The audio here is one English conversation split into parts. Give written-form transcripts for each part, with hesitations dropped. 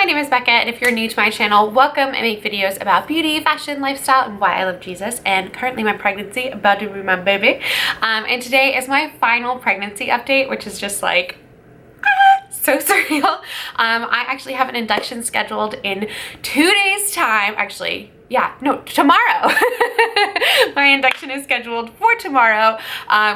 name is Becca, and if you're new to my channel, welcome. I make videos about beauty, fashion, lifestyle, and why I love Jesus, and currently my pregnancy, about to be my baby. And today is my final pregnancy update, which is just like, so surreal. I actually have an induction scheduled in 2 days time. Actually, yeah, no, tomorrow. My induction is scheduled for tomorrow,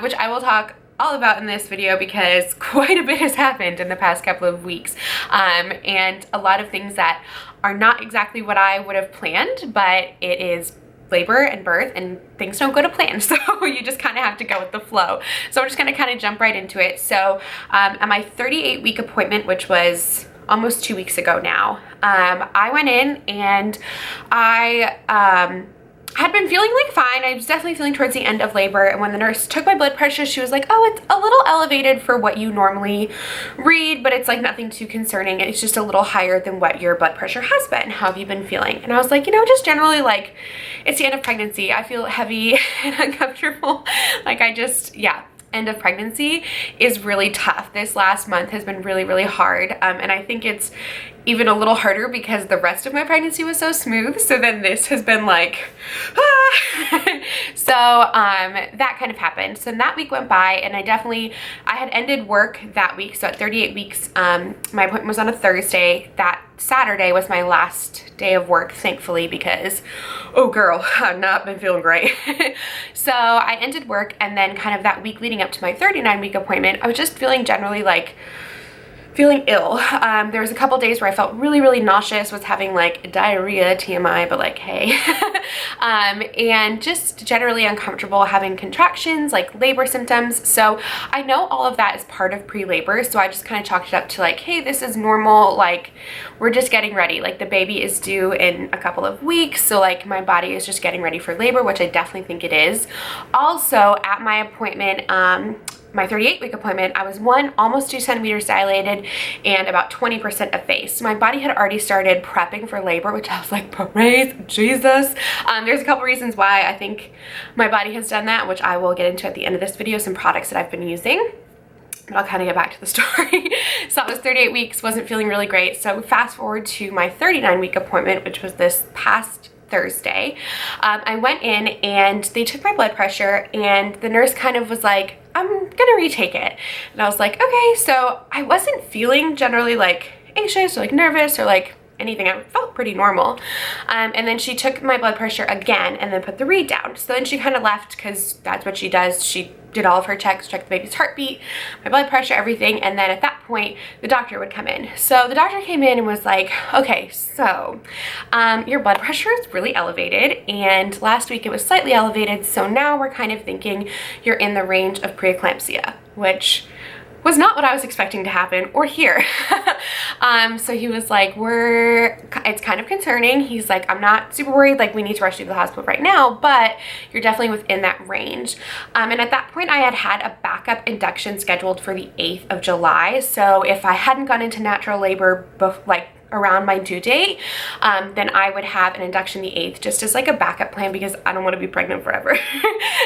which I will talk all about in this video because quite a bit has happened in the past couple of weeks, and a lot of things that are not exactly what I would have planned, but it is labor and birth and things don't go to plan, so you just kind of have to go with the flow. So I'm just going to kind of jump right into it. So at my 38-week appointment, which was almost 2 weeks ago now, I went in and I had been feeling like fine. I was definitely feeling towards the end of labor, and when the nurse took my blood pressure, she was like, oh, it's a little elevated for what you normally read, but it's like nothing too concerning. It's just a little higher than what your blood pressure has been. How have you been feeling? And I was like, you know, just generally, like, it's the end of pregnancy. I feel heavy and uncomfortable. Like, yeah, end of pregnancy is really tough. This last month has been really, really hard. And I think it's even a little harder because the rest of my pregnancy was so smooth. So then this has been like, ah. So that kind of happened. So that week went by, and I had ended work that week. So at 38 weeks, my appointment was on a Thursday. That Saturday was my last day of work, thankfully, because, oh girl, I've not been feeling great. So I ended work, and then kind of that week leading up to my 39-week appointment, I was just feeling generally like feeling ill. There was a couple days where I felt really, really nauseous, was having like diarrhea, TMI, but like, hey. And just generally uncomfortable, having contractions, like labor symptoms. So I know all of that is part of pre-labor, so I just kind of chalked it up to like, hey, this is normal, like we're just getting ready. Like the baby is due in a couple of weeks, so like my body is just getting ready for labor, which I definitely think it is. Also, at my appointment, my 38-week appointment, I was almost 2 centimeters dilated and about 20% effaced. So my body had already started prepping for labor, which I was like, praise Jesus. There's a couple reasons why I think my body has done that, which I will get into at the end of this video, some products that I've been using. But I'll kind of get back to the story. So it was 38 weeks, wasn't feeling really great. So fast forward to my 39-week appointment, which was this past Thursday. I went in and they took my blood pressure, and the nurse kind of was like, I'm gonna retake it. And I was like, okay. So I wasn't feeling generally like anxious or like nervous or like anything. I felt pretty normal. And then she took my blood pressure again and then put the read down. So then she kind of left because that's what she does. She did all of her checks, checked the baby's heartbeat, my blood pressure, everything. And then at that point, the doctor would come in. So the doctor came in and was like, okay, so your blood pressure is really elevated. And last week it was slightly elevated. So now we're kind of thinking you're in the range of preeclampsia, which was not what I was expecting to happen or hear. So he was like, it's kind of concerning. He's like, I'm not super worried, like we need to rush you to the hospital right now, but you're definitely within that range. And at that point I had a backup induction scheduled for the 8th of July. So if I hadn't gone into natural labor around my due date, then I would have an induction the 8th just as like a backup plan, because I don't want to be pregnant forever.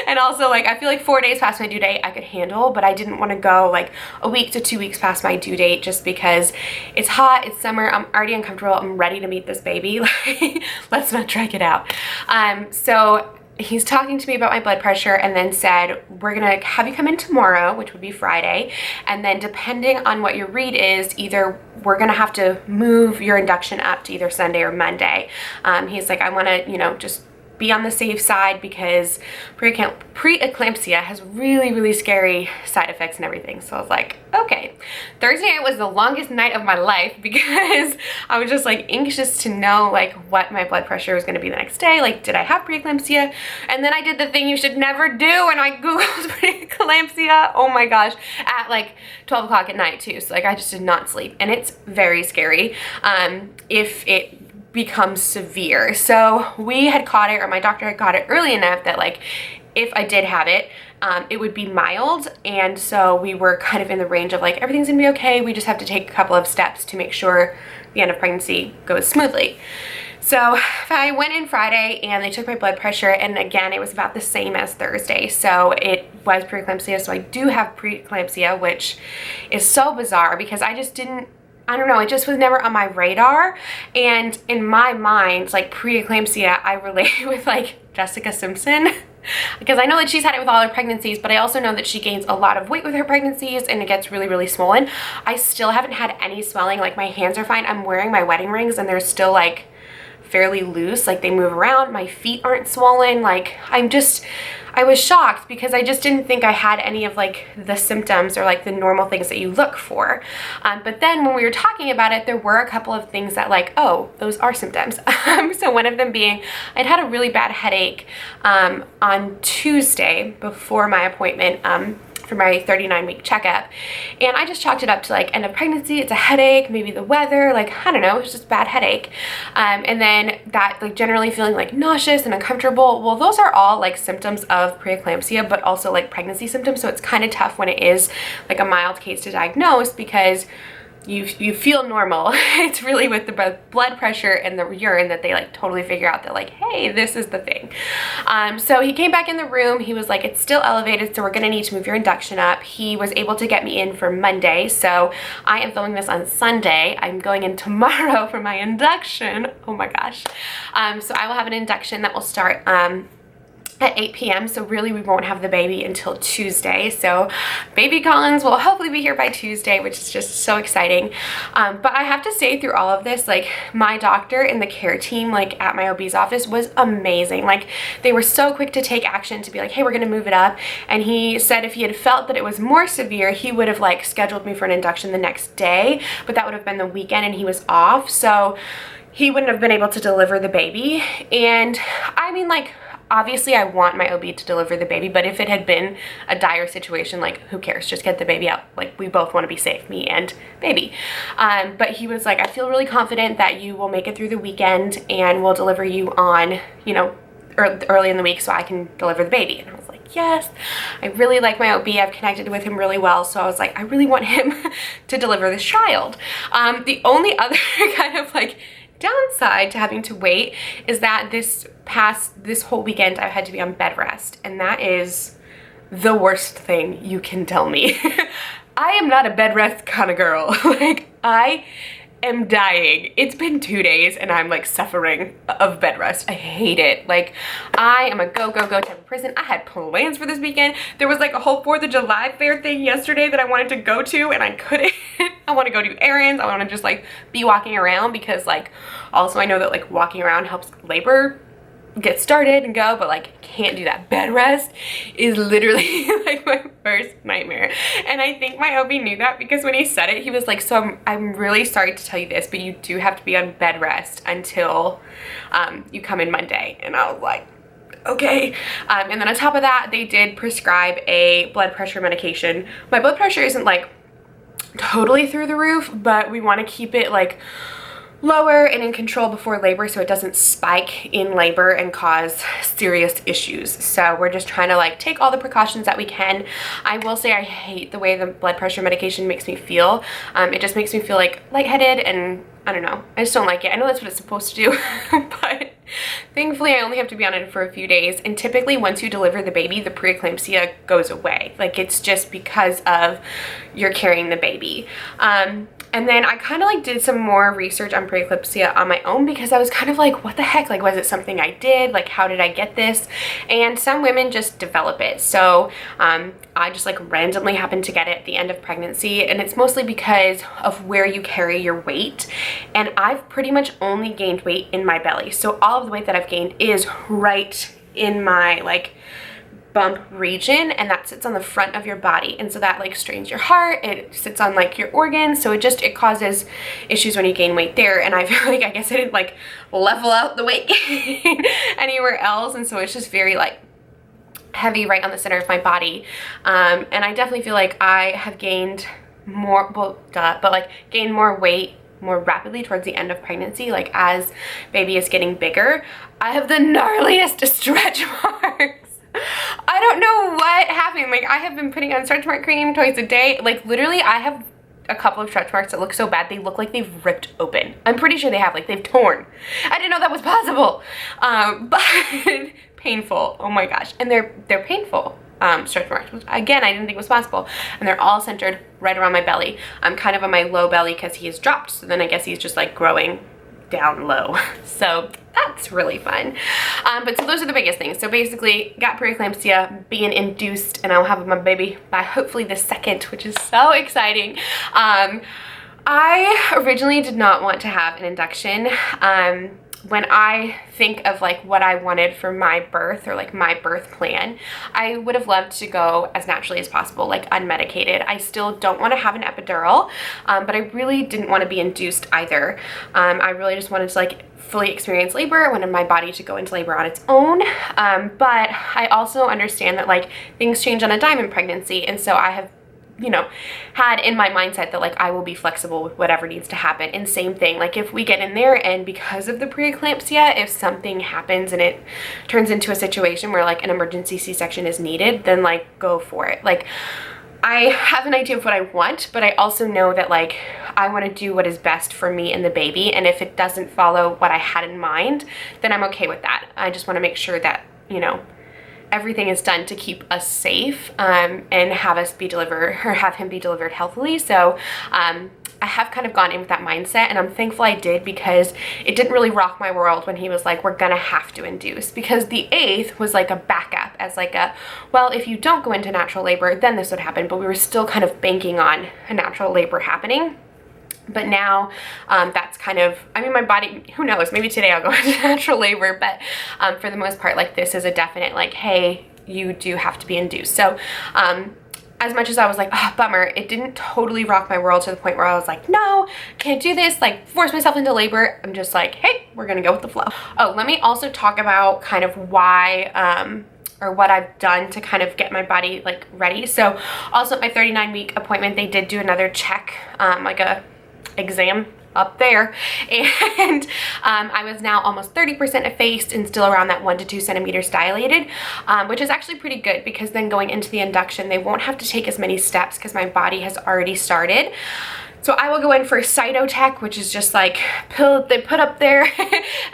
And also, like, I feel like 4 days past my due date I could handle, but I didn't want to go like a week to 2 weeks past my due date just because it's hot, it's summer, I'm already uncomfortable, I'm ready to meet this baby. Like, let's not drag it out. So he's talking to me about my blood pressure and then said, we're gonna have you come in tomorrow, which would be Friday, and then depending on what your read is, either we're gonna have to move your induction up to either Sunday or Monday. He's like, I wanna, you know, just be on the safe side because preeclampsia has really, really scary side effects and everything. So I was like, okay. Thursday night was the longest night of my life because I was just like anxious to know like what my blood pressure was going to be the next day. Like, did I have preeclampsia? And then I did the thing you should never do, and I googled preeclampsia, oh my gosh, at like 12 o'clock at night too. So like I just did not sleep, and it's very scary if it becomes severe. So we had caught it, or my doctor had caught it early enough that like if I did have it, it would be mild. And so we were kind of in the range of like, everything's gonna be okay. We just have to take a couple of steps to make sure the end of pregnancy goes smoothly. So I went in Friday and they took my blood pressure, and again, it was about the same as Thursday. So it was preeclampsia. So I do have preeclampsia, which is so bizarre because I just didn't I don't know, it just was never on my radar. And in my mind, like preeclampsia, I relate with like Jessica Simpson because I know that she's had it with all her pregnancies, but I also know that she gains a lot of weight with her pregnancies and it gets really, really swollen. I still haven't had any swelling. Like my hands are fine. I'm wearing my wedding rings and they're still like fairly loose, like they move around. My feet aren't swollen. Like I was shocked because I just didn't think I had any of like the symptoms or like the normal things that you look for. But then when we were talking about it, there were a couple of things that like, oh, those are symptoms. So one of them being I'd had a really bad headache on Tuesday before my appointment for my 39-week checkup, and I just chalked it up to like end of pregnancy, it's a headache, maybe the weather, like I don't know, it's just a bad headache. And then that like generally feeling like nauseous and uncomfortable, well those are all like symptoms of preeclampsia, but also like pregnancy symptoms. So it's kind of tough when it is like a mild case to diagnose because you feel normal. It's really with the blood pressure and the urine that they like totally figure out that like, hey, this is the thing. So he came back in the room. He was like, it's still elevated, so we're gonna need to move your induction up. He was able to get me in for Monday. So I am filming this on Sunday. I'm going in tomorrow for my induction. Oh my gosh. So I will have an induction that will start at 8 p.m. So really we won't have the baby until Tuesday. So baby Collins will hopefully be here by Tuesday, which is just so exciting. But I have to say through all of this, like my doctor and the care team like at my OB's office was amazing. Like they were so quick to take action to be like, hey, we're gonna move it up. And he said if he had felt that it was more severe, he would have like scheduled me for an induction the next day, but that would have been the weekend and he was off. So he wouldn't have been able to deliver the baby. And I mean, like, obviously I want my OB to deliver the baby, but if it had been a dire situation, like who cares, just get the baby out. Like we both want to be safe, me and baby. But he was like, I feel really confident that you will make it through the weekend and we'll deliver you on, you know, early in the week so I can deliver the baby. And I was like, yes, I really like my OB. I've connected with him really well. So I was like, I really want him to deliver this child. The only other kind of like downside to having to wait is that this whole weekend I've had to be on bed rest, and that is the worst thing you can tell me. I am not a bed rest kind of girl. Like I am dying. It's been 2 days and I'm like suffering of bed rest. I hate it. Like I am a go type of person. I had plans for this weekend. There was like a whole 4th of July fair thing yesterday that I wanted to go to and I couldn't. I want to go do errands. I want to just like be walking around because like also I know that like walking around helps labor get started and go, but like can't do that. Bed rest is literally like my first nightmare. And I think my OB knew that because when he said it, he was like, so I'm really sorry to tell you this, but you do have to be on bed rest until you come in Monday. And I was like, okay. And then on top of that, they did prescribe a blood pressure medication. My blood pressure isn't like totally through the roof, but we want to keep it like lower and in control before labor so it doesn't spike in labor and cause serious issues. So we're just trying to like take all the precautions that we can. I will say I hate the way the blood pressure medication makes me feel. It just makes me feel like lightheaded and I don't know. I just don't like it. I know that's what it's supposed to do, but thankfully I only have to be on it for a few days. And typically once you deliver the baby, the preeclampsia goes away. Like it's just because of you're carrying the baby. And then I kind of like did some more research on preeclampsia on my own because I was kind of like, what the heck? Like, was it something I did? Like, how did I get this? And some women just develop it. So I just like randomly happened to get it at the end of pregnancy. And it's mostly because of where you carry your weight. And I've pretty much only gained weight in my belly. So all of the weight that I've gained is right in my like bump region, and that sits on the front of your body, and so that like strains your heart, it sits on like your organs, so it causes issues when you gain weight there. And I feel like I guess I didn't like level out the weight gain anywhere else, and so it's just very like heavy right on the center of my body. And I definitely feel like I have gained more, well, but like gained more weight more rapidly towards the end of pregnancy. Like as baby is getting bigger, I have the gnarliest stretch marks. I don't know what happened. Like I have been putting on stretch mark cream twice a day. Like literally I have a couple of stretch marks that look so bad they look like they've ripped open. I'm pretty sure they have, like they've torn. I didn't know that was possible. But painful. Oh my gosh. And they're painful. stretch marks, which again, I didn't think was possible. And they're all centered right around my belly. I'm kind of on my low belly because he has dropped. So then I guess he's just like growing down low. So that's really fun. But so those are the biggest things. So basically got preeclampsia, being induced, and I'll have my baby by hopefully the 2nd, which is so exciting. I originally did not want to have an induction. When I think of like what I wanted for my birth or like my birth plan, I would have loved to go as naturally as possible, like unmedicated. I still don't want to have an epidural, but I really didn't want to be induced either. I really just wanted to like fully experience labor. I wanted my body to go into labor on its own. But I also understand that like things change on a dime in pregnancy. And so I have, you know, had in my mindset that like I will be flexible with whatever needs to happen. And same thing, like if we get in there and because of the preeclampsia, if something happens and it turns into a situation where like an emergency C-section is needed, then like go for it. Like I have an idea of what I want, but I also know that like I want to do what is best for me and the baby. And if it doesn't follow what I had in mind, then I'm okay with that. I just want to make sure that, you know, everything is done to keep us safe and have us be delivered or have him be delivered healthily. So I have kind of gone in with that mindset, and I'm thankful I did because it didn't really rock my world when he was like, we're gonna have to induce, because the 8th was like a backup as like a, well, if you don't go into natural labor, then this would happen. But we were still kind of banking on a natural labor happening. But now that's kind of, I mean, my body, who knows, maybe today I'll go into natural labor, but for the most part, like this is a definite like, hey, you do have to be induced. So as much as I was like, oh, bummer, it didn't totally rock my world to the point where I was like, no, can't do this, like force myself into labor. I'm just like, hey, we're gonna go with the flow. Oh, let me also talk about kind of why, or what I've done to kind of get my body like ready. So also at my 39-week appointment, they did do another check, like a exam up there, and I was now almost 30% effaced and still around that 1 to 2 centimeters dilated, which is actually pretty good because then going into the induction, they won't have to take as many steps because my body has already started. So I will go in for cytotech, which is just like pill that they put up there,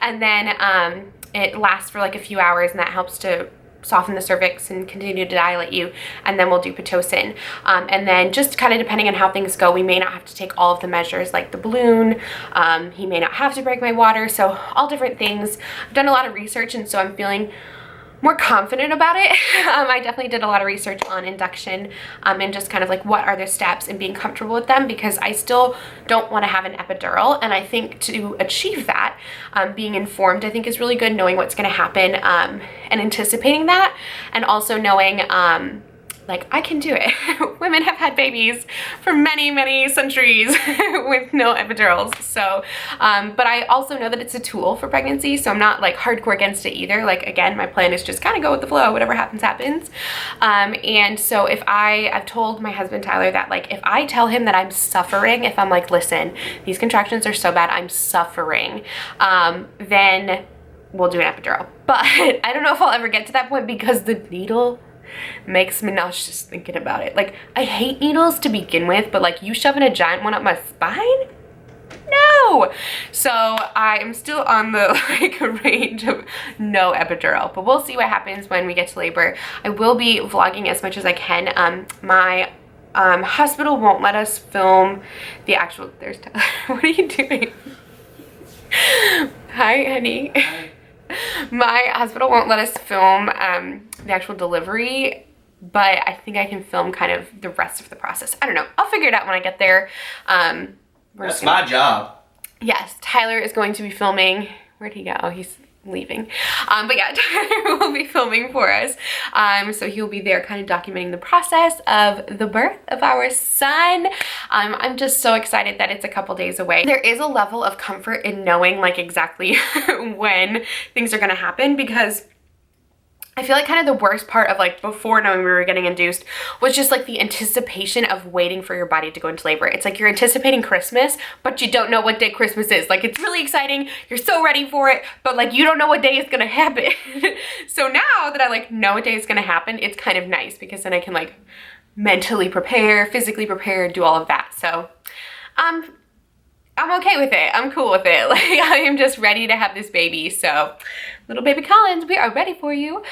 and then it lasts for like a few hours, and that helps to soften the cervix and continue to dilate you, and then we'll do Pitocin. And then just kind of depending on how things go, we may not have to take all of the measures like the balloon, he may not have to break my water, so all different things. I've done a lot of research, and so I'm feeling more confident about it. I definitely did a lot of research on induction and just kind of like what are the steps and being comfortable with them, because I still don't want to have an epidural. And I think to achieve that, being informed, I think is really good, knowing what's going to happen and anticipating that, and also knowing like I can do it. Women have had babies for many, many centuries with no epidurals. So, but I also know that it's a tool for pregnancy, so I'm not like hardcore against it either. Like again, my plan is just kind of go with the flow, whatever happens, happens. And so if I've told my husband Tyler that like if I tell him that I'm suffering, if I'm like, listen, these contractions are so bad, I'm suffering, then we'll do an epidural. But I don't know if I'll ever get to that point because the needle makes me nauseous thinking about it. Like, I hate needles to begin with, but like you shoving a giant one up my spine? No! So I am still on the like range of no epidural, but we'll see what happens when we get to labor. I will be vlogging as much as I can. My hospital won't let us film the actual, there's Tyler. What are you doing? Hi, honey. Hi. My hospital won't let us film the actual delivery, but I think I can film kind of the rest of the process. I don't know. I'll figure it out when I get there. That's my job. Yes, Tyler is going to be filming. Where'd he go? Oh, he's leaving. But yeah, Tyler will be filming for us. So he'll be there kind of documenting the process of the birth of our son. I'm just so excited that it's a couple days away. There is a level of comfort in knowing like exactly when things are gonna happen, because I feel like kind of the worst part of like before knowing we were getting induced was just like the anticipation of waiting for your body to go into labor. It's like you're anticipating Christmas, but you don't know what day Christmas is. Like it's really exciting, you're so ready for it, but like you don't know what day it's gonna happen. So now that I like know what day it's gonna happen, it's kind of nice because then I can like mentally prepare, physically prepare, do all of that. So I'm okay with it. I'm cool with it. Like I am just ready to have this baby. So little baby Collins, we are ready for you.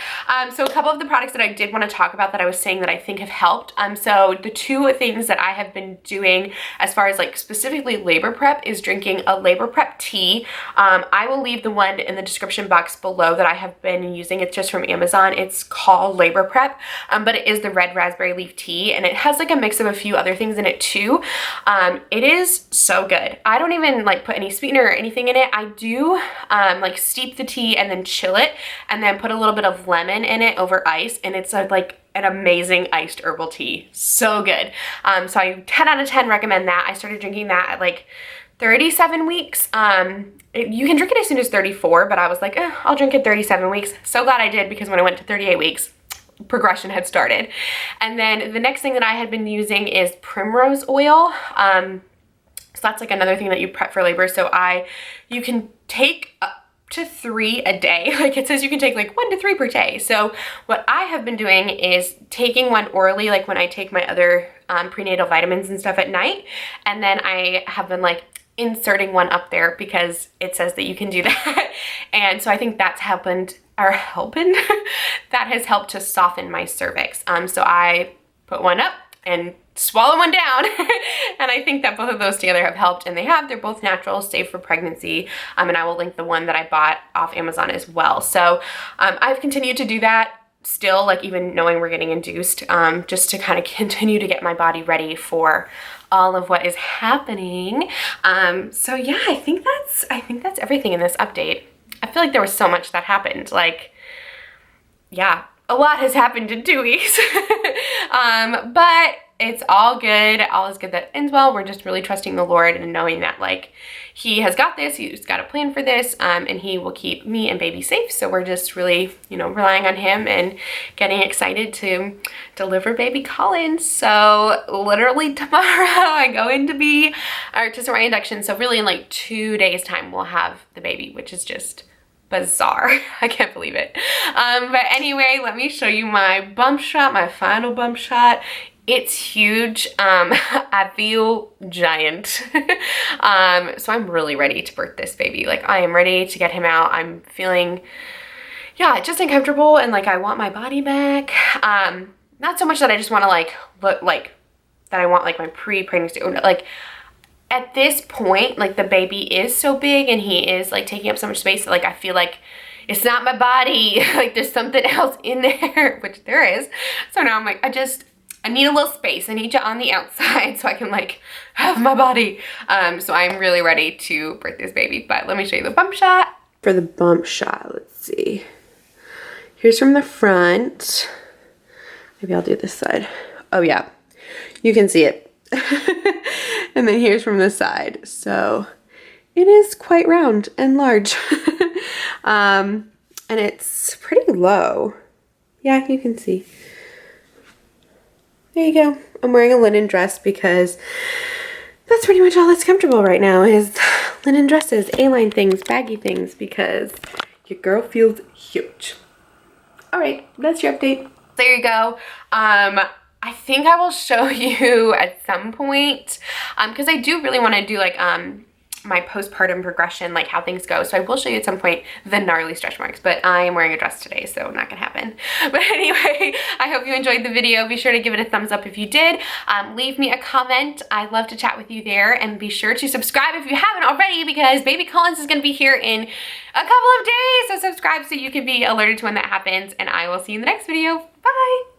So a couple of the products that I did want to talk about that I was saying that I think have helped. So the two things that I have been doing as far as like specifically labor prep is drinking a labor prep tea. I will leave the one in the description box below that I have been using. It's just from Amazon. It's called Labor Prep, but it is the red raspberry leaf tea, and it has like a mix of a few other things in it too. It is so good. I don't even like put any sweetener or anything in it. I do like steep the tea and then chill it and then put a little bit of lemon in it over ice, and it's like an amazing iced herbal tea. So good. So I 10 out of 10 recommend that. I started drinking that at like 37 weeks. You can drink it as soon as 34, but I was like, I'll drink it 37 weeks. So glad I did, because when I went to 38 weeks, progression had started. And then the next thing that I had been using is Primrose Oil. So that's like another thing that you prep for labor. So you can take up to 3 a day. Like it says you can take like 1 to 3 per day. So what I have been doing is taking one orally, like when I take my other prenatal vitamins and stuff at night. And then I have been like inserting one up there because it says that you can do that. And so I think that's that has helped to soften my cervix. So I put one up and swallow one down. And I think that both of those together have helped, and they're both natural, safe for pregnancy. And I will link the one that I bought off Amazon as well. So I've continued to do that still, like even knowing we're getting induced, just to kind of continue to get my body ready for all of what is happening. So yeah, I think that's everything in this update. I feel like there was so much that happened. Like, yeah, a lot has happened in 2 weeks. But it's all good. All is good that ends well. We're just really trusting the Lord and knowing that like he has got this, he's got a plan for this, and he will keep me and baby safe. So we're just really, relying on him and getting excited to deliver baby Collins. So literally tomorrow I go in to start my induction. So really in like 2 days time, we'll have the baby, which is just bizarre. I can't believe it. But anyway, let me show you my bump shot, my final bump shot. It's huge. I feel giant. So I'm really ready to birth this baby. Like I am ready to get him out. I'm feeling, just uncomfortable, and like I want my body back. Not so much that I just want to like look like that I want like my pre-pregnancy, like at this point, like the baby is so big and he is like taking up so much space that like I feel like it's not my body. Like there's something else in there, which there is. So now I'm like, I need a little space. I need you on the outside so I can like have my body. So I'm really ready to birth this baby. But let me show you the bump shot. For the bump shot, let's see. Here's from the front. Maybe I'll do this side. Oh yeah, you can see it. And then here's from the side. So it is quite round and large. And it's pretty low. Yeah, you can see. There you go. I'm wearing a linen dress because that's pretty much all that's comfortable right now is linen dresses, A-line things, baggy things, because your girl feels huge. All right, that's your update. There you go. I think I will show you at some point, because I do really want to do like my postpartum progression, like how things go. So I will show you at some point the gnarly stretch marks, but I am wearing a dress today, so not gonna happen. But anyway, I hope you enjoyed the video. Be sure to give it a thumbs up if you did. Leave me a comment. I'd love to chat with you there, and be sure to subscribe if you haven't already, because baby Collins is gonna be here in a couple of days. So subscribe so you can be alerted to when that happens, and I will see you in the next video. Bye.